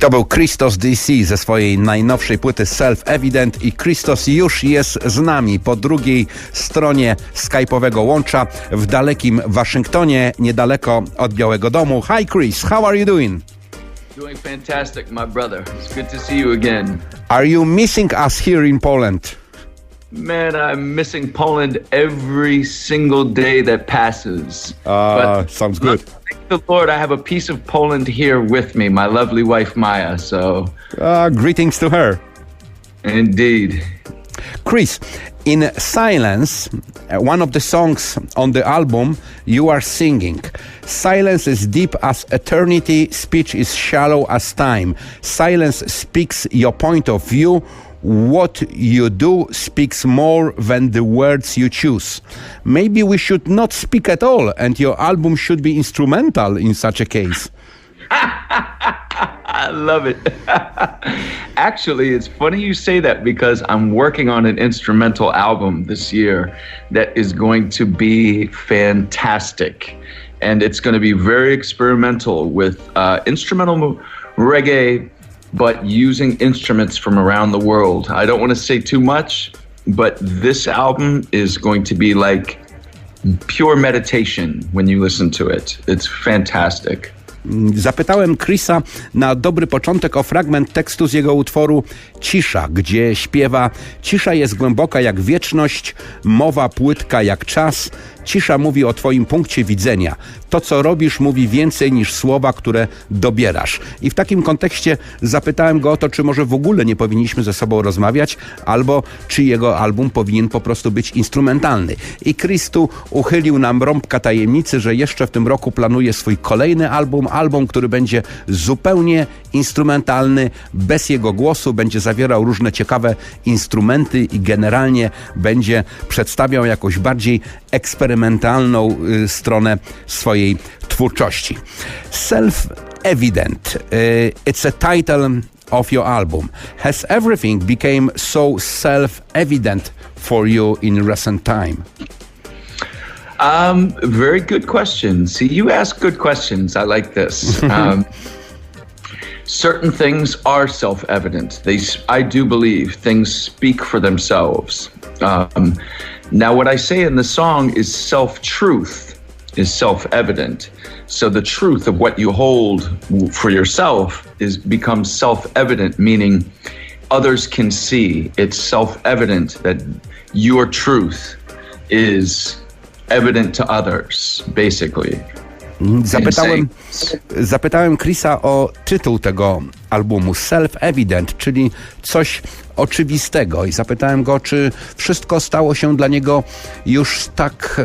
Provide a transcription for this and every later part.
to był Christos DC ze swojej najnowszej płyty Self-Evident i Christos już jest z nami po drugiej stronie skype'owego łącza w dalekim Waszyngtonie, niedaleko od Białego Domu. Hi Chris, how are you doing? Doing fantastic, my brother. It's good to see you again. Are you missing us here in Poland? Man, I'm missing Poland every single day that passes. Sounds good. Thank the Lord, I have a piece of Poland here with me, my lovely wife Maya, so... Greetings to her. Indeed. Chris, in Silence, one of the songs on the album, you are singing. Silence is deep as eternity, speech is shallow as time. Silence speaks your point of view. What you do speaks more than the words you choose. Maybe we should not speak at all, and your album should be instrumental in such a case. I love it. Actually, it's funny you say that because I'm working on an instrumental album this year that is going to be fantastic. And it's going to be very experimental with instrumental reggae, but using instruments from around the world. I don't want to say too much, but this album is going to be like pure meditation when you listen to it. It's fantastic. Zapytałem Chrisa na dobry początek o fragment tekstu z jego utworu Cisza, gdzie śpiewa: cisza jest głęboka jak wieczność, mowa płytka jak czas, cisza mówi o twoim punkcie widzenia. To, co robisz, mówi więcej niż słowa, które dobierasz. I w takim kontekście zapytałem go o to, czy może w ogóle nie powinniśmy ze sobą rozmawiać, albo czy jego album powinien po prostu być instrumentalny. I Chris tu uchylił nam rąbka tajemnicy, że jeszcze w tym roku planuje swój kolejny album, który będzie zupełnie instrumentalny, bez jego głosu, będzie zawierał różne ciekawe instrumenty i generalnie będzie przedstawiał jakąś bardziej eksperymentalną stronę swojej twórczości. Self-Evident, it's a title of your album. Has everything become so self-evident for you in recent time? Very good question. See, you ask good questions. I like this. Certain things are self-evident. I do believe things speak for themselves. Now, what I say in the song is self-truth is self-evident. So the truth of what you hold for yourself becomes self-evident, meaning others can see. It's self-evident that your truth is evident to others, basically. Zapytałem Chrisa o tytuł tego albumu, Self-Evident, czyli coś oczywistego, i zapytałem go, czy wszystko stało się dla niego już tak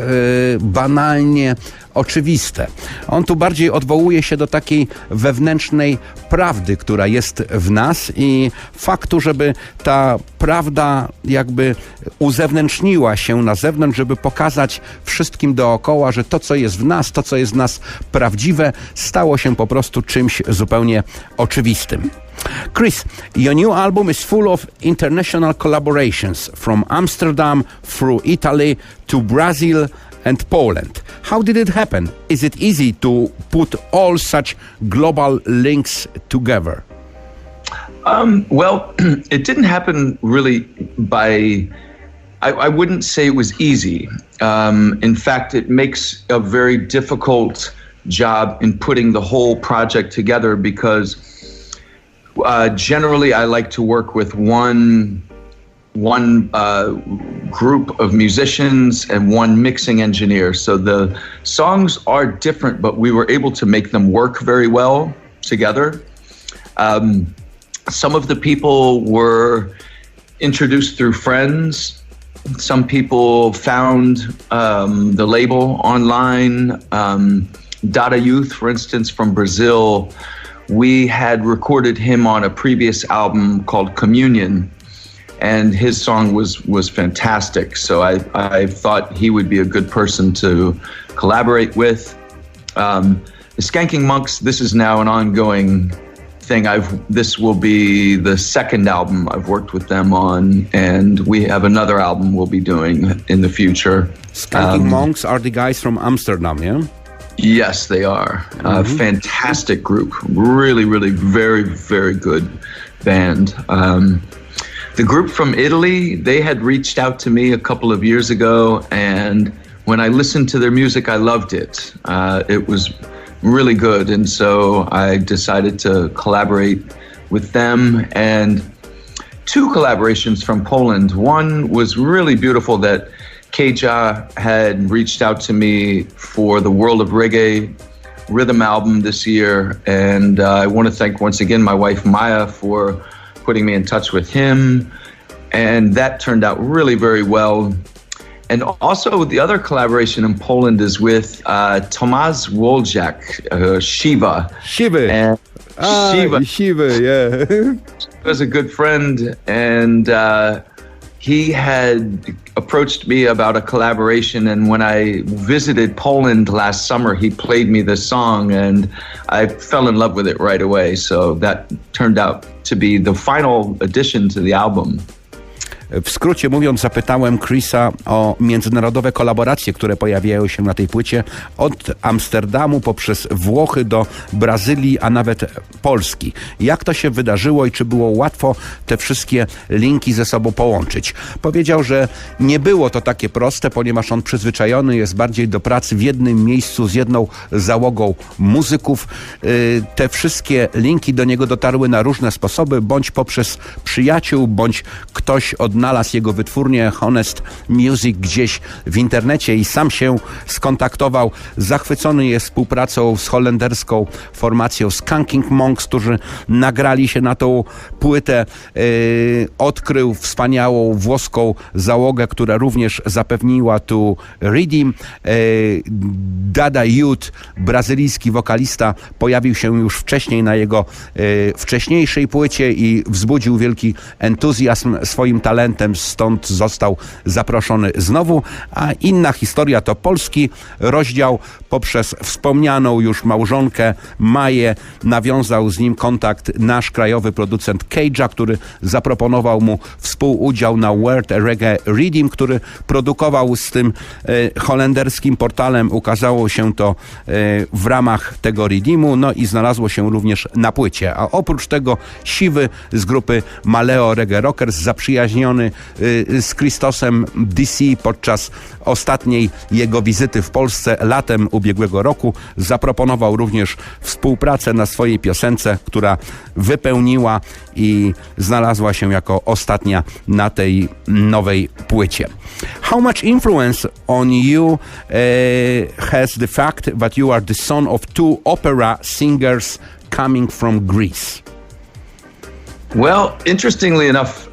banalnie oczywiste. On tu bardziej odwołuje się do takiej wewnętrznej prawdy, która jest w nas, i faktu, żeby ta prawda jakby uzewnętrzniła się na zewnątrz, żeby pokazać wszystkim dookoła, że to, co jest w nas, to, co jest w nas prawdziwe, stało się po prostu czymś zupełnie oczywistym. Chris, your new album is full of international collaborations, from Amsterdam through Italy to Brazil and Poland. How did it happen? Is it easy to put all such global links together? Well, it didn't happen really I wouldn't say it was easy. In fact, it makes a very difficult job in putting the whole project together because generally I like to work with one group of musicians and one mixing engineer. So the songs are different, but we were able to make them work very well together. Some of the people were introduced through friends. Some people found the label online. Dada Youth, for instance, from Brazil, we had recorded him on a previous album called Communion, and his song was fantastic. So I thought he would be a good person to collaborate with. The Skanking Monks, this is now an ongoing thing. This will be the second album I've worked with them on, and we have another album we'll be doing in the future. Skanking Monks are the guys from Amsterdam, yeah? Yes, they are. Fantastic group. Really, really very, very good band. The group from Italy, they had reached out to me a couple of years ago, and when I listened to their music, I loved it. It was really good, and so I decided to collaborate with them. And 2 collaborations from Poland. One was really beautiful that Keja had reached out to me for the World of Reggae rhythm album this year, and I want to thank once again my wife Maya for putting me in touch with him, and that turned out really very well. And also the other collaboration in Poland is with Tomasz Woljak, Shiva. Shiva. And Shiva, yeah. He was a good friend, and he had approached me about a collaboration, and when I visited Poland last summer, he played me this song, and I fell in love with it right away. So that turned out to be the final addition to the album. W skrócie mówiąc, zapytałem Chrisa o międzynarodowe kolaboracje, które pojawiają się na tej płycie od Amsterdamu poprzez Włochy do Brazylii, a nawet Polski. Jak to się wydarzyło i czy było łatwo te wszystkie linki ze sobą połączyć? Powiedział, że nie było to takie proste, ponieważ on przyzwyczajony jest bardziej do pracy w jednym miejscu z jedną załogą muzyków. Te wszystkie linki do niego dotarły na różne sposoby, bądź poprzez przyjaciół, bądź ktoś odnalazł jego wytwórnię Honest Music gdzieś w internecie i sam się skontaktował. Zachwycony jest współpracą z holenderską formacją Skanking Monks, którzy nagrali się na tą płytę. Odkrył wspaniałą włoską załogę, która również zapewniła tu Redeem. Dada Youth, brazylijski wokalista, pojawił się już wcześniej na jego wcześniejszej płycie i wzbudził wielki entuzjazm swoim talentem, stąd został zaproszony znowu. A inna historia to polski rozdział. Poprzez wspomnianą już małżonkę Maję nawiązał z nim kontakt nasz krajowy producent Keja, który zaproponował mu współudział na World Reggae Redeem, który produkował z tym holenderskim portalem. Ukazało się to w ramach tego Redeemu, no i znalazło się również na płycie. A oprócz tego Siwy z grupy Maleo Reggae Rockers, zaprzyjaźniony z Christosem DC podczas ostatniej jego wizyty w Polsce latem ubiegłego roku, zaproponował również współpracę na swojej piosence, która wypełniła i znalazła się jako ostatnia na tej nowej płycie. How much influence on you has the fact that you are the son of 2 opera singers coming from Greece? Well, interestingly enough,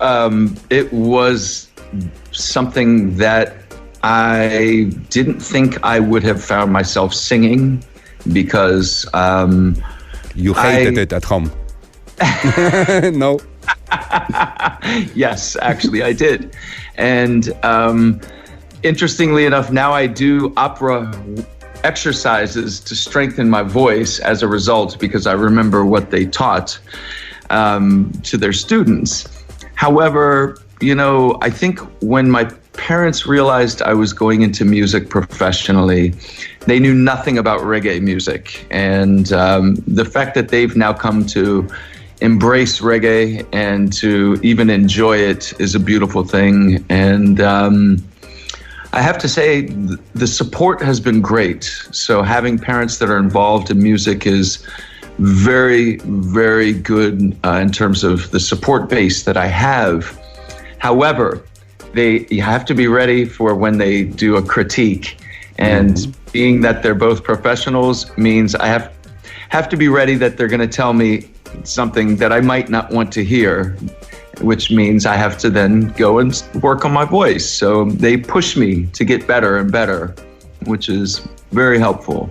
it was something that I didn't think I would have found myself singing because you hated it at home. No. Yes, actually I did. And interestingly enough, now I do opera exercises to strengthen my voice as a result because I remember what they taught to their students. However, you know, I think when my parents realized I was going into music professionally, they knew nothing about reggae music. And the fact that they've now come to embrace reggae and to even enjoy it is a beautiful thing. And I have to say, the support has been great. So having parents that are involved in music is very, very good in terms of the support base that I have. However, you have to be ready for when they do a critique. And being that they're both professionals means I have to be ready that they're going to tell me something that I might not want to hear, which means I have to then go and work on my voice. So they push me to get better and better, which is very helpful.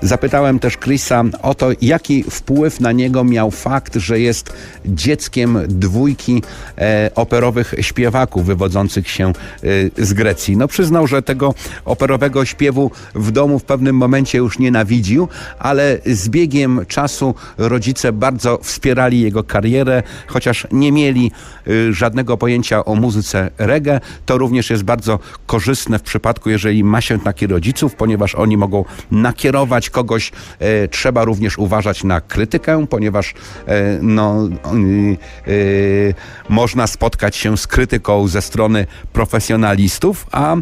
Zapytałem też Chrisa o to, jaki wpływ na niego miał fakt, że jest dzieckiem 2 operowych śpiewaków wywodzących się z Grecji. No przyznał, że tego operowego śpiewu w domu w pewnym momencie już nienawidził, ale z biegiem czasu rodzice bardzo wspierali jego karierę, chociaż nie mieli żadnego pojęcia o muzyce reggae. To również jest bardzo korzystne w przypadku, jeżeli ma się takich rodziców, ponieważ oni mogą nakierować kogoś. Trzeba również uważać na krytykę, ponieważ można spotkać się z krytyką ze strony profesjonalistów, a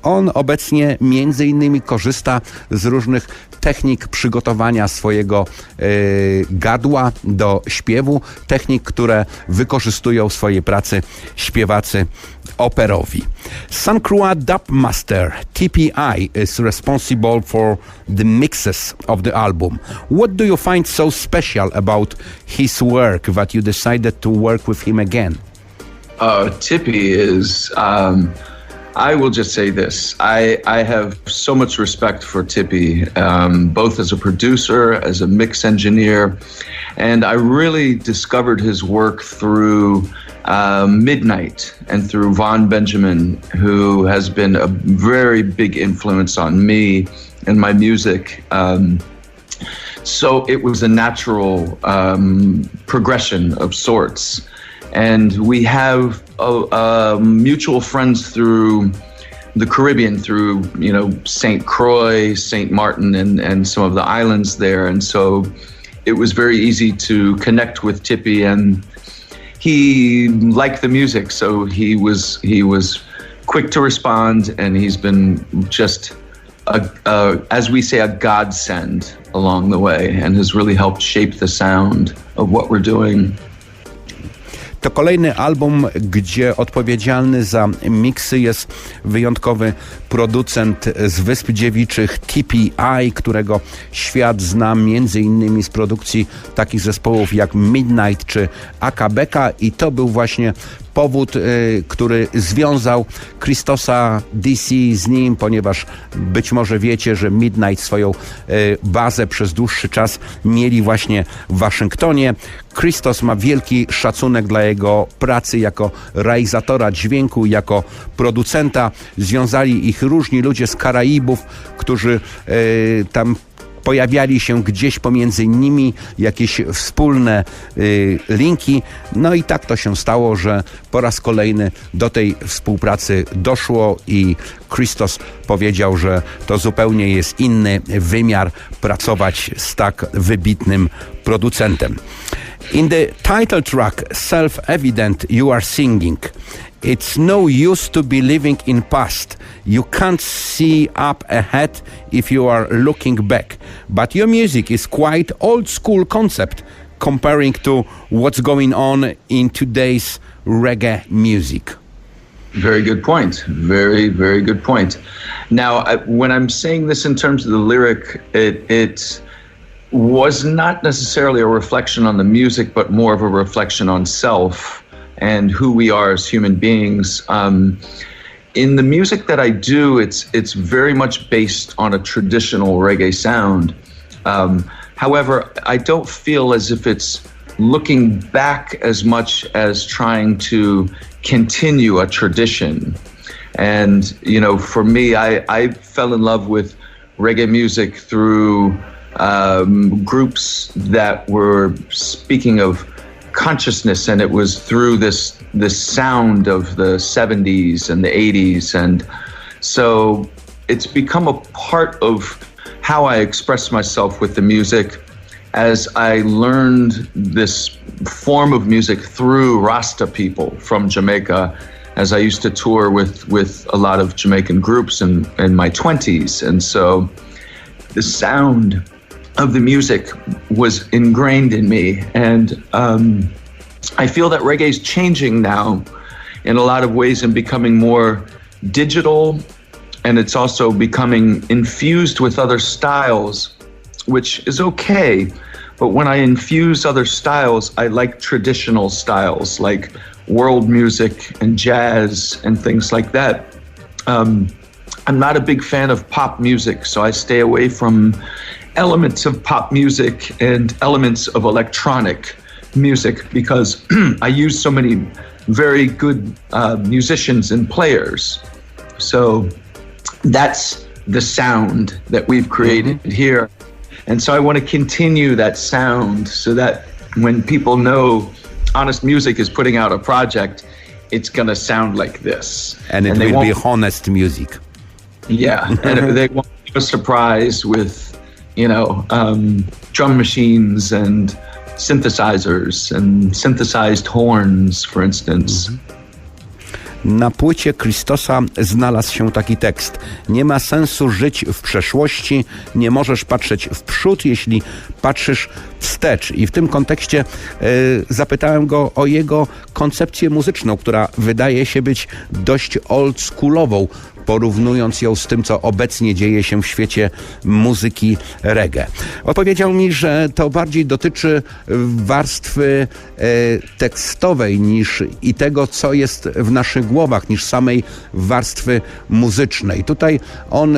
on obecnie między innymi korzysta z różnych technik przygotowania swojego gadła do śpiewu, technik, które wykorzystują w swojej pracy śpiewacy operowi. Suncrew Dubmaster TPI is responsible for the mixes of the album. What do you find so special about his work that you decided to work with him again? Tippy is... I will just say this. I have so much respect for Tippy, both as a producer, as a mix engineer, and I really discovered his work through Midnight and through Von Benjamin, who has been a very big influence on me and my music. So it was a natural progression of sorts. And we have mutual friends through the Caribbean, through, St. Croix, St. Martin, and some of the islands there. And so it was very easy to connect with Tippy, and he liked the music. So he was quick to respond, and he's been just, as we say, a godsend along the way, and has really helped shape the sound of what we're doing. To kolejny album, gdzie odpowiedzialny za miksy jest wyjątkowy producent z Wysp Dziewiczych TPI, którego świat zna między innymi z produkcji takich zespołów jak Midnight czy Akabeka, i to był właśnie powód, który związał Christosa DC z nim, ponieważ być może wiecie, że Midnight swoją bazę przez dłuższy czas mieli właśnie w Waszyngtonie. Christos ma wielki szacunek dla jego pracy jako realizatora dźwięku, jako producenta. Związali ich różni ludzie z Karaibów, którzy tam pojawiali się gdzieś pomiędzy nimi, jakieś wspólne linki. No i tak to się stało, że po raz kolejny do tej współpracy doszło i Christos powiedział, że to zupełnie jest inny wymiar pracować z tak wybitnym producentem. In the title track, Self-Evident, you are singing, "It's no use to be living in past. You can't see up ahead if you are looking back. But your music is quite old school concept comparing to what's going on in today's reggae music." Very good point. Very, very good point. Now, when I'm saying this in terms of the lyric, it was not necessarily a reflection on the music, but more of a reflection on self and who we are as human beings. In the music that I do, it's very much based on a traditional reggae sound. However, I don't feel as if it's looking back as much as trying to continue a tradition. And, for me, I fell in love with reggae music through groups that were speaking of consciousness, and it was through this sound of the 70s and the 80s, and so it's become a part of how I express myself with the music, as I learned this form of music through Rasta people from Jamaica, as I used to tour with a lot of Jamaican groups in my 20s, and so the sound of the music was ingrained in me, and I feel that reggae is changing now in a lot of ways and becoming more digital, and it's also becoming infused with other styles, which is okay. But when I infuse other styles, I like traditional styles like world music and jazz and things like that. I'm not a big fan of pop music, so I stay away from elements of pop music and elements of electronic music because I use so many very good musicians and players. So that's the sound that we've created here. And so I want to continue that sound so that when people know Honest Music is putting out a project, it's going to sound like this. And it will be honest music. Yeah, and they won't a surprise with, drum machines and synthesizers and synthesized horns, for instance. Na płycie Christosa znalazł się taki tekst. Nie ma sensu żyć w przeszłości, nie możesz patrzeć w przód, jeśli patrzysz wstecz. I w tym kontekście zapytałem go o jego koncepcję muzyczną, która wydaje się być dość oldschoolową, porównując ją z tym, co obecnie dzieje się w świecie muzyki reggae. Odpowiedział mi, że to bardziej dotyczy warstwy tekstowej niż i tego, co jest w naszych głowach, niż samej warstwy muzycznej. Tutaj on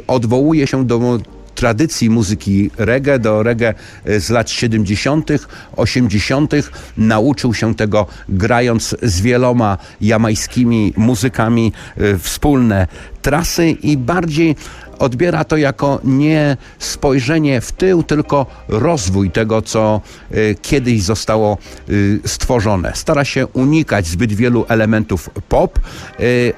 odwołuje się do tradycji muzyki reggae, do reggae z lat 70., 80. Nauczył się tego grając z wieloma jamajskimi muzykami wspólne trasy i bardziej odbiera to jako nie spojrzenie w tył, tylko rozwój tego, co kiedyś zostało stworzone. Stara się unikać zbyt wielu elementów pop.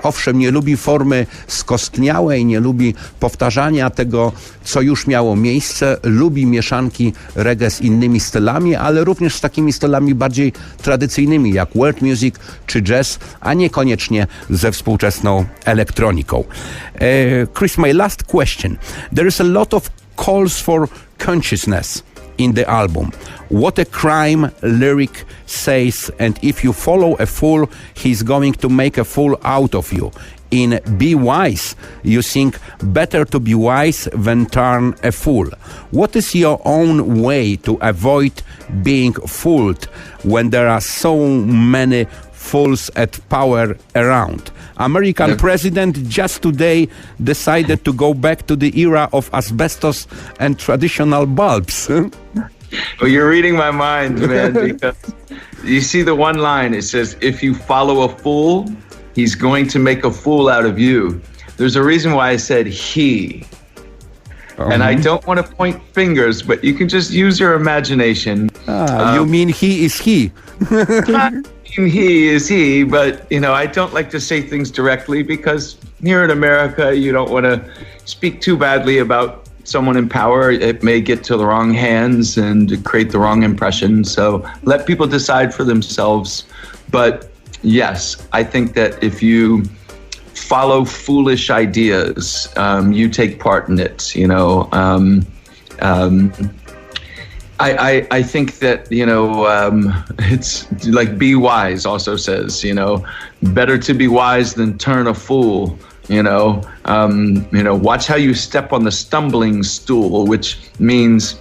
Owszem, nie lubi formy skostniałej, nie lubi powtarzania tego, co już miało miejsce. Lubi mieszanki reggae z innymi stylami, ale również z takimi stylami bardziej tradycyjnymi, jak world music czy jazz, a niekoniecznie ze współczesną elektroniką. Chris, my last question. There is a lot of calls for consciousness in the album. What a crime lyric says, and if you follow a fool, he's going to make a fool out of you. In Be Wise, you think better to be wise than turn a fool. What is your own way to avoid being fooled when there are so many fools at power around? American president just today decided to go back to the era of asbestos and traditional bulbs. Well, you're reading my mind, man, because you see the one line, it says, if you follow a fool, he's going to make a fool out of you. There's a reason why I said he. And I don't want to point fingers, but you can just use your imagination. You mean he is he? He is he, but I don't like to say things directly because here in America, you don't want to speak too badly about someone in power. It may get to the wrong hands and create the wrong impression. So let people decide for themselves. But yes, I think that if you follow foolish ideas, you take part in it. I think that, it's like Be Wise also says, better to be wise than turn a fool. Watch how you step on the stumbling stool, which means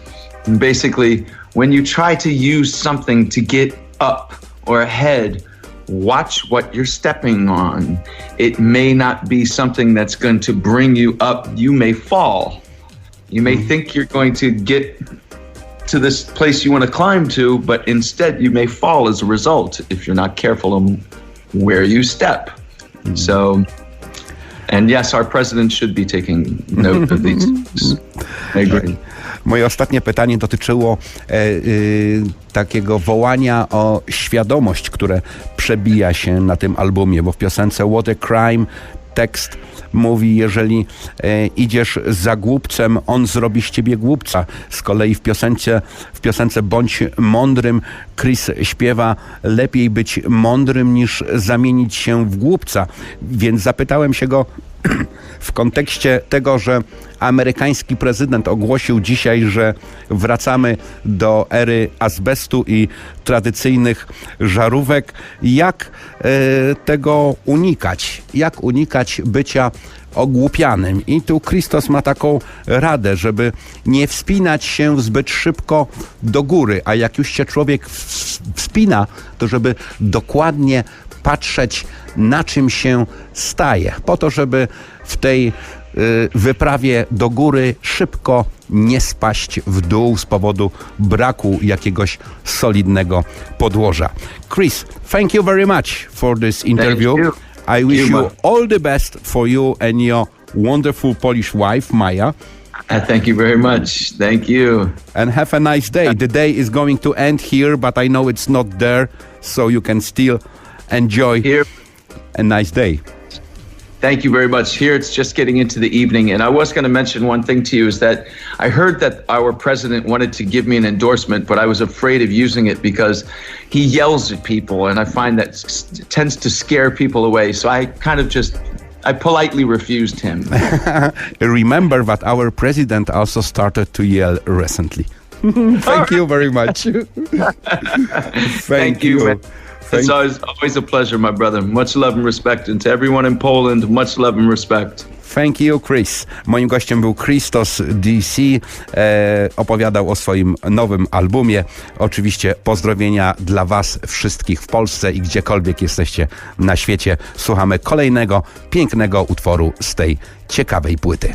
basically when you try to use something to get up or ahead, watch what you're stepping on. It may not be something that's going to bring you up. You may fall. You may think you're going to get to this place you want to climb to, but instead you may fall as a result if you're not careful on where you step. So, and yes, our president should be taking note of these things. I agree. Moje ostatnie pytanie dotyczyło takiego wołania o świadomość, które przebija się na tym albumie, bo w piosence What a Crime tekst mówi, jeżeli idziesz za głupcem, on zrobi z ciebie głupca. Z kolei w piosence Bądź mądrym Chris śpiewa, lepiej być mądrym niż zamienić się w głupca. Więc zapytałem się go w kontekście tego, że amerykański prezydent ogłosił dzisiaj, że wracamy do ery azbestu i tradycyjnych żarówek. Jak tego unikać? Jak unikać bycia ogłupianym? I tu Christos ma taką radę, żeby nie wspinać się zbyt szybko do góry, a jak już się człowiek wspina, to żeby dokładnie patrzeć, na czym się staje, po to, żeby w tej wyprawie do góry szybko nie spaść w dół z powodu braku jakiegoś solidnego podłoża. Chris, thank you very much for this interview. I wish you all the best for you and your wonderful Polish wife, Maja. Thank you very much. Thank you. And have a nice day. The day is going to end here, but I know it's not there, so you can still enjoy a nice day. Thank you very much. Here it's just getting into the evening, and I was going to mention one thing to you is that I heard that our president wanted to give me an endorsement, but I was afraid of using it because he yells at people, and I find that tends to scare people away. So I politely refused him. Remember that our president also started to yell recently. Thank you very much. Thank you. Man. It's always a pleasure, my brother. Much love and respect. And to everyone in Poland, much love and respect. Thank you, Chris. Moim gościem był Christos DC. Opowiadał o swoim nowym albumie. Oczywiście pozdrowienia dla Was wszystkich w Polsce i gdziekolwiek jesteście na świecie. Słuchamy kolejnego pięknego utworu z tej ciekawej płyty.